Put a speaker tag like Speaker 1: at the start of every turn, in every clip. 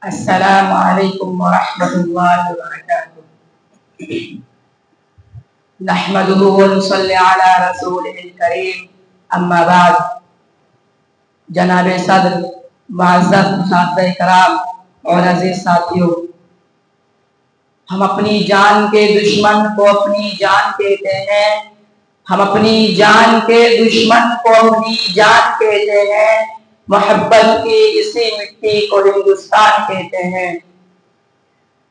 Speaker 1: السلام علیکم ورحمۃ اللہ وبرکاتہ۔ نحمده ونصلی علی رسولہ الکریم، اما بعد۔ جناب صدر، معزز اساتذہ کرام اور عزیز ساتھیوں، ہم اپنی جان کے دشمن کو اپنی جان کہتے ہیں، ہم اپنی جان کے دشمن کو اپنی جان کہتے ہیں، محبت کی اسی مٹی کو ہندوستان کہتے ہیں۔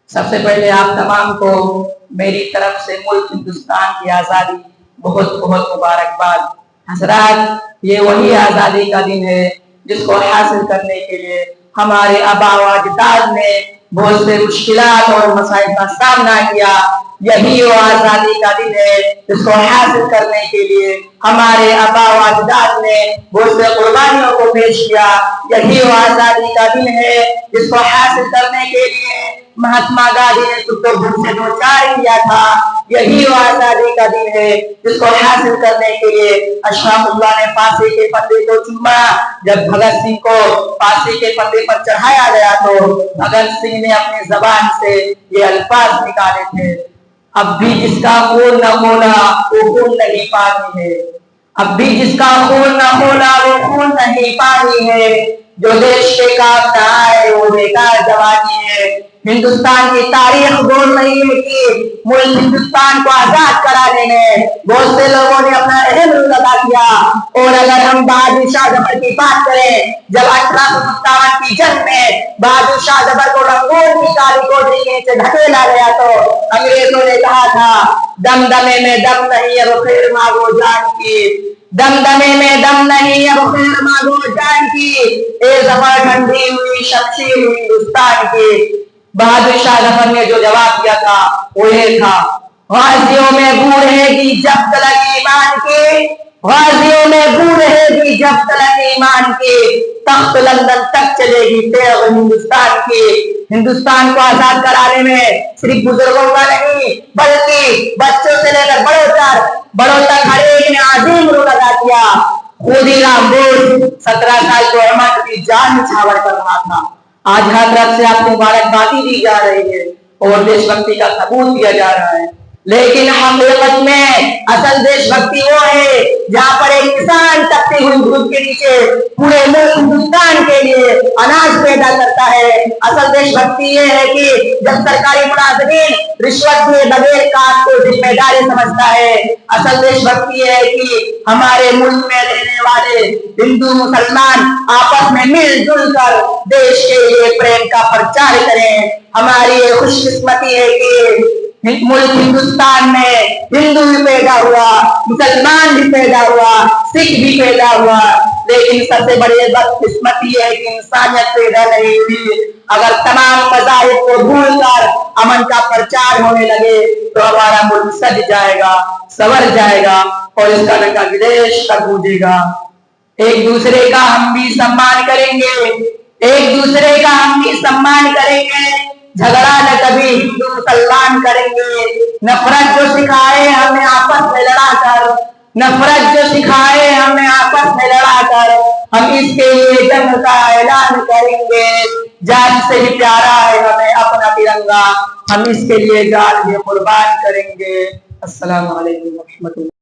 Speaker 1: سب سے پہلے آپ تمام کو میری طرف سے ملک ہندوستان کی آزادی بہت بہت مبارکباد۔ حضرات، یہ وہی آزادی کا دن ہے جس کو حاصل کرنے کے لیے ہمارے آبا و اجداد نے بہت سے مشکلات اور مسائل کا سامنا کیا۔ یہی وہ آزادی کا دن ہے جس کو حاصل کرنے کے لیے ہمارے آبا و اجداد نے بہت سے قربانیوں کو پیش کیا۔ یہی وہ آزادی کا دن ہے جس کو حاصل کرنے کے لیے مہاتما گاندھی نے خود سے دوچار کیا تھا۔ یہی وہ آزادی کا دن ہے جس کو حاصل کرنے کے لیے اشفاق اللہ نے پھانسی کے پھندے کو چوما۔ جب بھگت سنگھ کو پھانسی کے پھندے پر چڑھایا گیا تو بھگت سنگھ نے اپنی زبان سے یہ الفاظ نکالے تھے، اب بھی جس کا خون نہ کھولا وہ خون نہیں پانی ہے، اب بھی جس کا خون نہ کھولا وہ خون نہیں پانی ہے، جو دیش کے کام نہ آئے وہ بیکار جوانی ہے۔ ہندوستان کی تاریخ بول رہی ہے کہ ملک ہندوستان کو آزاد کرانے میں بہت سے لوگوں نے اپنا اہم رول ادا کیا۔ اور اگر ہم بہادر شاہ ظفر کی بات کریں، جب 1857 کی جنگ میں بہادر شاہ ظفر کو رنگون کی کالی کوٹری کے نیچے دھکیلا گیا تو انگریزوں نے کہا تھا، دمدمے میں دم نہیں اب خیر مانگو جان کی، دمدمے میں دم نہیں اب خیر مانگو جان کی، اے ظفر ٹھنڈی ہوئی شمشیر ہندوستان کی۔ بہادر شاہ ظفر نے جو جواب دیا تھا وہ یہ تھا، غازیوں میں بو رہے گی جب تلک ایمان کی، غازیوں میں بو رہے گی جب تلک ایمان کی، تخت لندن تک چلے گی تیغ ہندوستان کی۔ ہندوستان کو آزاد کرانے میں صرف بزرگوں کا نہیں بلکہ بچوں سے لے کر بڑوں تک ہر ایک نے عظیم رول ادا کیا۔ خودی رام بوس 17 سال کی عمر کی جان نچھاور کر رہا تھا، آج ہر طرف سے آپ کو مبارکبادی دی جا رہی ہے اور دیش بھکتی کا ثبوت دیا جا رہا ہے، لیکن حقیقت میں اصل دیش بھکتی وہ ہے جہاں پر ایک کسان تپتی ہوئی دھوپ کے نیچے پورے ملک ہندوستان کے لیے اناج پیدا کرتا ہے۔ اصل دیش بھکتی یہ ہے کہ جب سرکاری ملازمین رشوت دیے بغیر کام کو ذمہ داری سمجھتا ہے۔ اصل دیش بھکتی یہ ہے کہ ہمارے ملک میں رہنے والے ہندو مسلمان آپس میں مل جل کر دیش کے لیے پریم کا پرچار کریں۔ ہماری یہ خوش قسمتی ہے کہ ملک ہندوستان میں ہندو بھی پیدا ہوا، مسلمان بھی پیدا ہوا، سکھ بھی پیدا ہوا، لیکن سب سے بڑی بدقسمتی ہے کہ انسانیت پیدا نہیں ہوئی۔ اگر تمام مذاہب کو بھول کر امن کا پرچار ہونے لگے تو ہمارا ملک سج جائے گا، سنور جائے گا اور اس کا ڈنکا ودیش تک گونجے گا۔ ایک دوسرے کا ہم بھی سمان کریں گے، ایک دوسرے کا ہم بھی سمان کریں گے، جھگڑا نہ کبھی ہندو مسلمان کریں گے۔ نفرت جو سکھائے ہمیں آپس میں لڑا کر، نفرت جو سکھائے ہمیں آپس میں لڑا کر، ہم اس کے لیے جنگ کا اعلان کریں گے۔ جان سے بھی پیارا ہے ہمیں اپنا ترنگا، ہم اس کے لیے جان بھی قربان کریں گے۔ السلام علیکم ورحمۃ اللہ۔